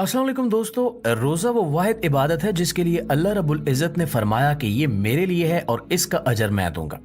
अस्सलाम वालेकुम दोस्तों, रोज़ा वो वाहिद इबादत है जिसके लिए अल्लाह रब्बुल इज़्ज़त ने फरमाया कि ये मेरे लिए है और इसका अजर मैं दूंगा।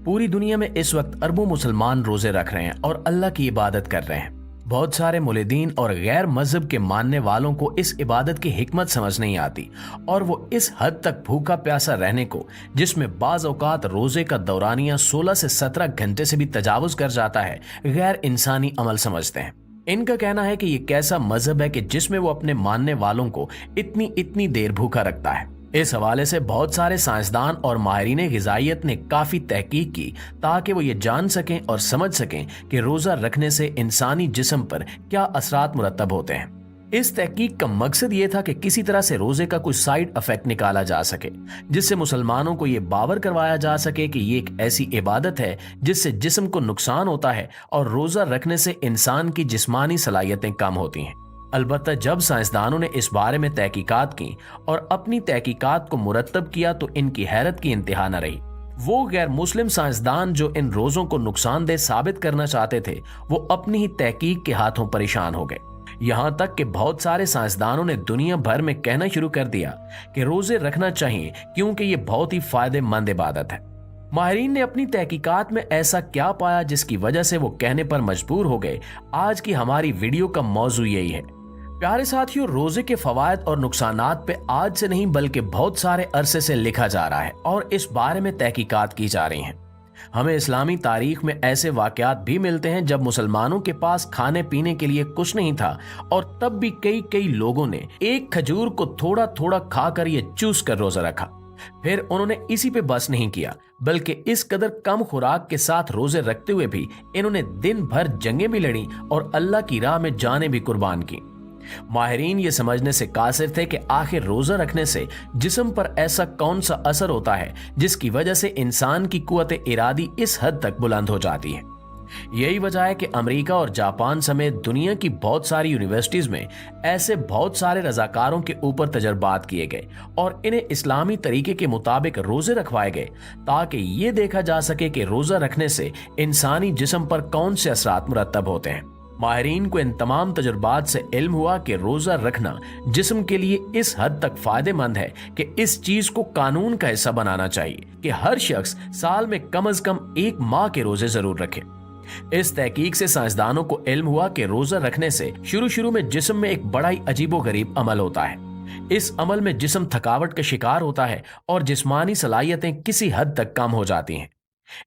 पूरी दुनिया में इस वक्त अरबों मुसलमान रोजे रख रहे हैं और अल्लाह की इबादत कर रहे हैं। बहुत सारे मुलिदीन और गैर मजहब के मानने वालों को इस इबादत की हिकमत समझ नहीं आती और वो इस हद तक भूखा प्यासा रहने को, जिसमें बाज औकात रोजे का दौरानिया 16 से 17 घंटे से भी तजावुज कर जाता है, गैर इंसानी अमल समझते हैं। इनका कहना है कि ये कैसा मजहब है कि जिसमें वो अपने मानने वालों को इतनी इतनी देर भूखा रखता है। इस हवाले से बहुत सारे साइंसदान और माहिरीन ग़िज़ाइयत ने काफ़ी तहकीक की ताकि वो ये जान सकें और समझ सकें कि रोज़ा रखने से इंसानी जिस्म पर क्या असरात मुरतब होते हैं। इस तहकीक का मकसद ये था कि किसी तरह से रोजे का कोई साइड इफेक्ट निकाला जा सके, जिससे मुसलमानों को ये बावर करवाया जा सके कि ये एक ऐसी इबादत है जिससे जिस्म को नुकसान होता है और रोजा रखने से इंसान की जिस्मानी सलाहियतें कम होती हैं। अलबत्ता जब साइंसदानों ने इस बारे में तहकीकात की और अपनी तहकीकात को मुरतब किया तो इनकी हैरत की इंतहा न रही। वो गैर मुस्लिम साइंसदान जो इन रोजों को नुकसानदेह साबित करना चाहते थे, वो अपनी ही तहकीक के हाथों परेशान हो गए। यहाँ तक कि बहुत सारे साइंसदानों ने दुनिया भर में कहना शुरू कर दिया कि रोजे रखना चाहिए क्योंकि ये बहुत ही फायदेमंद इबादत है। माहिरीन ने अपनी तहकीकात में ऐसा क्या पाया जिसकी वजह से वो कहने पर मजबूर हो गए। आज की हमारी वीडियो का मौजू यही है। प्यारे साथियों, रोजे के फवायद और नुकसानात पे आज से नहीं बल्कि बहुत सारे अरसे से लिखा जा रहा है और इस बारे में तहकीकात की जा रही हैं। हमें इस्लामी तारीख में ऐसे वाकयात भी मिलते हैं जब मुसलमानों के पास खाने पीने के लिए कुछ नहीं था और तब भी कई कई लोगों ने एक खजूर को थोड़ा थोड़ा खाकर ये चूस कर रोजा रखा। फिर उन्होंने इसी पे बस नहीं किया बल्कि इस कदर कम खुराक के साथ रोजे रखते हुए भी इन्होंने दिन भर जंगें भी लड़ी और अल्लाह की राह में जानें भी कुर्बान की। माहिरीन ये समझने से कासिर थे कि आखिर रोजा रखने से जिस्म पर ऐसा कौन सा असर होता है जिसकी वजह से इंसान की कुव्वत इरादी इस हद तक बुलंद हो जाती है। यही वजह है कि अमेरिका और जापान समेत दुनिया की बहुत सारी यूनिवर्सिटीज में ऐसे बहुत सारे रजाकारों के ऊपर तजर्बात किए गए और इन्हें इस्लामी तरीके के मुताबिक रोजे रखवाए गए ताकि ये देखा जा सके कि रोजा रखने से इंसानी जिस्म पर कौन से असरात मुरतब होते हैं। माहिरीन को इन तमाम तजुर्बात से इल्म हुआ कि रोजा रखना जिस्म के लिए इस हद तक फायदेमंद है कि इस चीज को कानून का हिस्सा बनाना चाहिए कि हर शख्स साल में कम से कम 1 माह के रोजे जरूर रखे। इस तहकीक से साइंसदानों को इल्म हुआ कि रोजा रखने से शुरू में जिस्म में एक बड़ा ही अजीबोगरीब अमल होता है। इस अमल में जिस्म थकावट का शिकार होता है और जिस्मानी सलाहियतें किसी हद तक कम हो जाती हैं।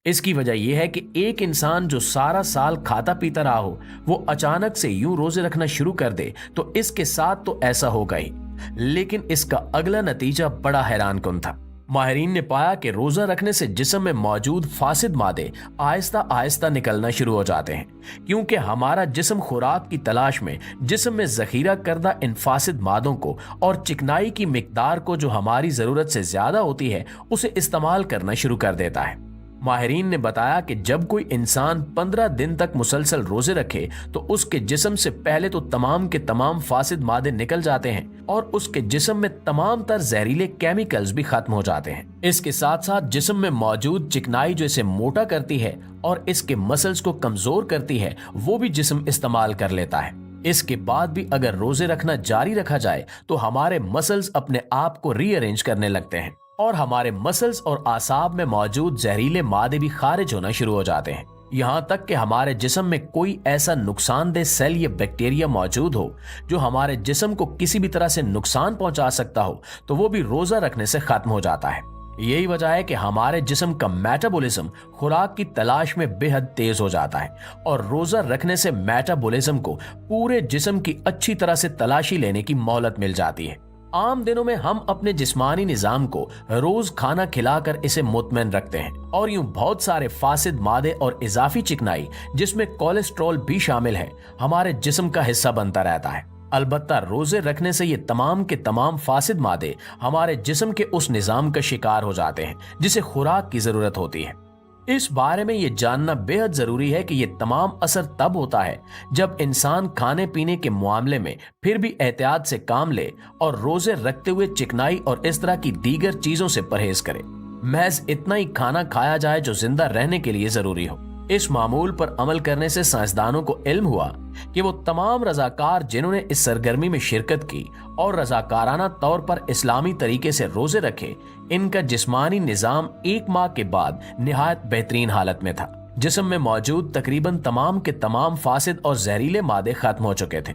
इसकी वजह यह है कि एक इंसान जो सारा साल खाता पीता रहा हो, वो अचानक से यूं रोजे रखना शुरू कर दे तो इसके साथ तो ऐसा होगा ही, लेकिन इसका अगला नतीजा बड़ा हैरानकुन था। माहिरीन ने पाया कि रोजा रखने से जिस्म में मौजूद फासिद मादे आहिस्ता आहिस्ता निकलना शुरू हो जाते हैं, क्योंकि हमारा जिस्म खुराक की तलाश में जिस्म में जखीरा करदा इन फासिद मादों को और चिकनाई की मिकदार को जो हमारी जरूरत से ज्यादा होती है उसे इस्तेमाल करना शुरू कर देता है। माहिरीन ने बताया कि जब कोई इंसान 15 दिन तक मुसलसल रोजे रखे तो उसके जिस्म से पहले तो तमाम के तमाम फासिद मादे निकल जाते हैं और उसके जिस्म में तमाम तर जहरीले केमिकल्स भी खत्म हो जाते हैं। इसके साथ साथ जिस्म में मौजूद चिकनाई जो इसे मोटा करती है और इसके मसल्स को कमजोर करती है, वो भी जिस्म इस्तेमाल कर लेता है। इसके बाद भी अगर रोजे रखना जारी रखा जाए तो हमारे मसल्स अपने आप को रीअरेंज करने लगते हैं और हमारे मसल्स और आसाब में मौजूद जहरीले मादे भी खारिज होना शुरू हो जाते हैं। यहाँ तक कि हमारे जिस्म में कोई ऐसा नुकसानदेह सेल या बैक्टीरिया मौजूद हो जो हमारे जिस्म को किसी भी तरह से नुकसान पहुंचा सकता हो, तो वो भी रोजा रखने से खत्म हो जाता है। यही वजह है कि हमारे जिस्म का मेटाबॉलिज्म खुराक की तलाश में बेहद तेज हो जाता है और रोजा रखने से मेटाबॉलिज्म को पूरे जिस्म की अच्छी तरह से तलाशी लेने की मोहलत मिल जाती है। आम दिनों में हम अपने जिस्मानी निजाम को रोज खाना खिलाकर इसे मुतमईन रखते हैं और यूं बहुत सारे फासिद मादे और इजाफी चिकनाई जिसमें कोलेस्ट्रॉल भी शामिल है हमारे जिस्म का हिस्सा बनता रहता है। अलबत्ता रोजे रखने से ये तमाम के तमाम फासिद मादे हमारे जिस्म के उस निजाम का शिकार हो जाते हैं जिसे खुराक की जरूरत होती है। इस बारे में ये जानना बेहद जरूरी है कि ये तमाम असर तब होता है जब इंसान खाने पीने के मामले में फिर भी एहतियात से काम ले और रोजे रखते हुए चिकनाई और इस तरह की दीगर चीजों से परहेज करे। महज इतना ही खाना खाया जाए जो जिंदा रहने के लिए जरूरी हो। इस मामूल पर अमल करने से साइंसदानों को इल्म हुआ कि वो तमाम रजाकार जिन्होंने इस सरगर्मी में शिरकत की और रजाकाराना तौर पर इस्लामी तरीके से रोजे रखे, इनका जिस्मानी निजाम 1 माह के बाद निहायत बेहतरीन हालत में था। जिस्म में मौजूद तकरीबन तमाम के तमाम फासिद और जहरीले मादे खत्म हो चुके थे।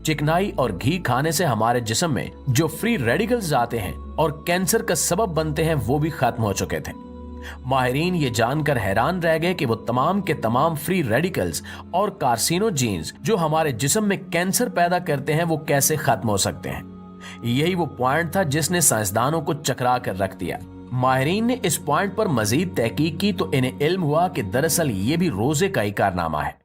चिकनाई और घी खाने से हमारे जिस्म में जो फ्री रेडिकल्स आते हैं और कैंसर का सबब बनते हैं, वो भी खत्म हो चुके थे। माहिरीन ये जानकर हैरान रह गए कि वो तमाम के तमाम फ्री रेडिकल्स और कार्सिनोजेन्स जो हमारे जिस्म में कैंसर पैदा करते हैं, वो कैसे खत्म हो सकते हैं। यही वो पॉइंट था जिसने साइंसदानों को चकरा कर रख दिया। माहिरीन ने इस पॉइंट पर मजीद तहकीक की तो इन्हें इल्म हुआ कि दरअसल ये भी रोजे का ही कारनामा है।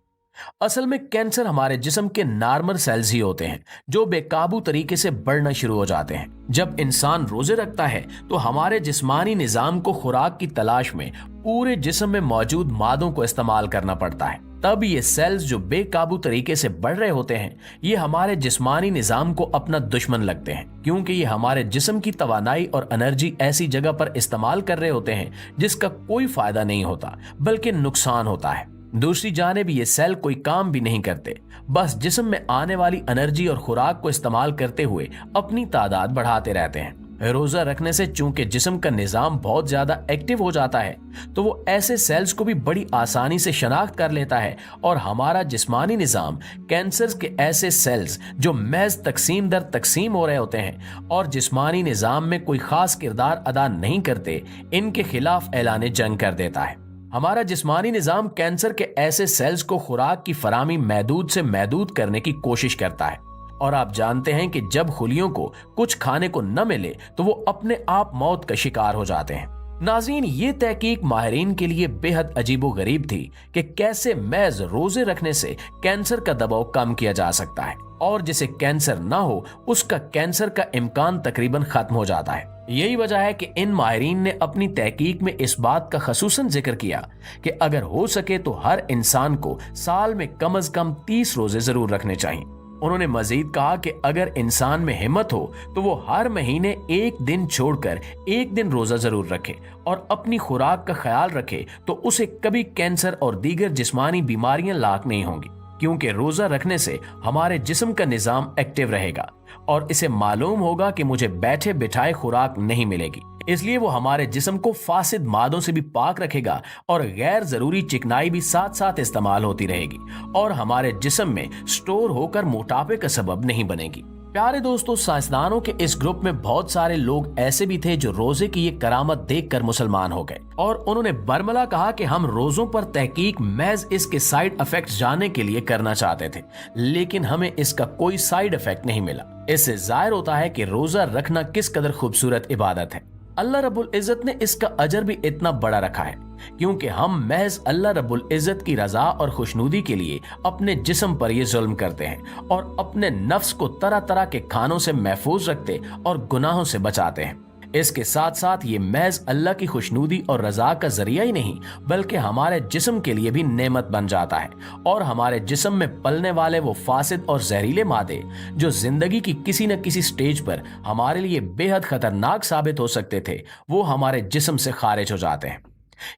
असल में कैंसर हमारे जिस्म के नॉर्मल सेल्स ही होते हैं जो बेकाबू तरीके से बढ़ना शुरू हो जाते हैं। जब इंसान रोजे रखता है तो हमारे जिस्मानी निजाम को खुराक की तलाश में पूरे जिस्म में मौजूद मादों को इस्तेमाल करना पड़ता है। तब ये सेल्स जो बेकाबू तरीके से बढ़ रहे होते हैं, ये हमारे जिस्मानी निजाम को अपना दुश्मन लगते हैं, क्योंकि ये हमारे जिस्म की तवानाई और एनर्जी ऐसी जगह पर इस्तेमाल कर रहे होते हैं जिसका कोई फायदा नहीं होता बल्कि नुकसान होता है। दूसरी जानिब ये सेल कोई काम भी नहीं करते, बस जिस्म में आने वाली एनर्जी और खुराक को इस्तेमाल करते हुए अपनी तादाद बढ़ाते रहते हैं। रोजा रखने से चूंकि जिस्म का निजाम बहुत ज्यादा एक्टिव हो जाता है, तो वो ऐसे सेल्स को भी बड़ी आसानी से शनाख्त कर लेता है और हमारा जिस्मानी निजाम कैंसर के ऐसे सेल्स जो महज तकसीम दर तकसीम हो रहे होते हैं और जिस्मानी निजाम में कोई खास किरदार अदा नहीं करते, इनके खिलाफ ऐलान जंग कर देता है। हमारा जिस्मानी निजाम कैंसर के ऐसे सेल्स को खुराक की फरामी महदूद से महदूद करने की कोशिश करता है, और आप जानते हैं कि जब खुलियों को कुछ खाने को न मिले तो वो अपने आप मौत का शिकार हो जाते हैं। नाज़रीन, ये तहकीक माहिरीन के लिए बेहद अजीबो गरीब थी कि कैसे महज रोजे रखने से कैंसर का दबाव कम किया जा सकता है और जिसे कैंसर ना हो उसका कैंसर का इम्कान तकरीबन खत्म हो जाता है। यही वजह है कि इन माहिरीन ने अपनी तहकीक में इस बात का खसूसन जिक्र किया कि अगर हो सके तो हर इंसान को साल में कम से कम 30 रोजे जरूर रखने चाहिए। उन्होंने मजीद कहा कि अगर इंसान में हिम्मत हो तो वो हर महीने 1 दिन छोड़कर 1 दिन रोजा जरूर रखे और अपनी खुराक का ख्याल रखे, तो उसे कभी कैंसर और दीगर जिस्मानी बीमारियां लाक नहीं होंगी, क्योंकि रोजा रखने से हमारे जिस्म का निजाम एक्टिव रहेगा और इसे मालूम होगा कि मुझे बैठे बिठाए खुराक नहीं मिलेगी, इसलिए वो हमारे जिस्म को फासिद मादों से भी पाक रखेगा और गैर जरूरी चिकनाई भी साथ साथ इस्तेमाल होती रहेगी और हमारे जिस्म में स्टोर होकर मोटापे का सबब नहीं बनेगी। प्यारे दोस्तों, साइंसदानों के इस ग्रुप में बहुत सारे लोग ऐसे भी थे जो रोजे की ये करामत देखकर मुसलमान हो गए और उन्होंने बरमला कहा कि हम रोजों पर तहकीक महज इसके साइड इफेक्ट जानने के लिए करना चाहते थे, लेकिन हमें इसका कोई साइड इफेक्ट नहीं मिला। इससे जाहिर होता है कि रोजा रखना किस कदर खूबसूरत इबादत है। अल्लाह रब्बुल इज़्ज़त ने इसका अजर भी इतना बड़ा रखा है क्योंकि हम महज अल्लाह रब्बुल इज़्ज़त की रजा और खुशनुदी के लिए अपने जिस्म पर ये जुल्म करते हैं और अपने नफ्स को तरह तरह के खानों से महफूज रखते और गुनाहों से बचाते हैं। इसके साथ साथ ये महज अल्लाह की खुशनुदी और रजा का जरिया ही नहीं बल्कि हमारे जिस्म के लिए भी नेमत बन जाता है और हमारे जिस्म में पलने वाले वो फासिद और जहरीले मादे जो जिंदगी की किसी न किसी स्टेज पर हमारे लिए बेहद खतरनाक साबित हो सकते थे, वो हमारे जिस्म से खारिज हो जाते हैं।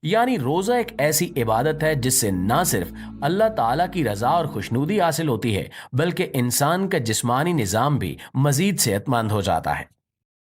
यानी रोजा एक ऐसी इबादत है जिससे ना सिर्फ अल्लाह ताला की रजा और खुशनुदी हासिल होती है बल्कि इंसान का जिस्मानी निजाम भी मजीद सेहतमंद हो जाता है।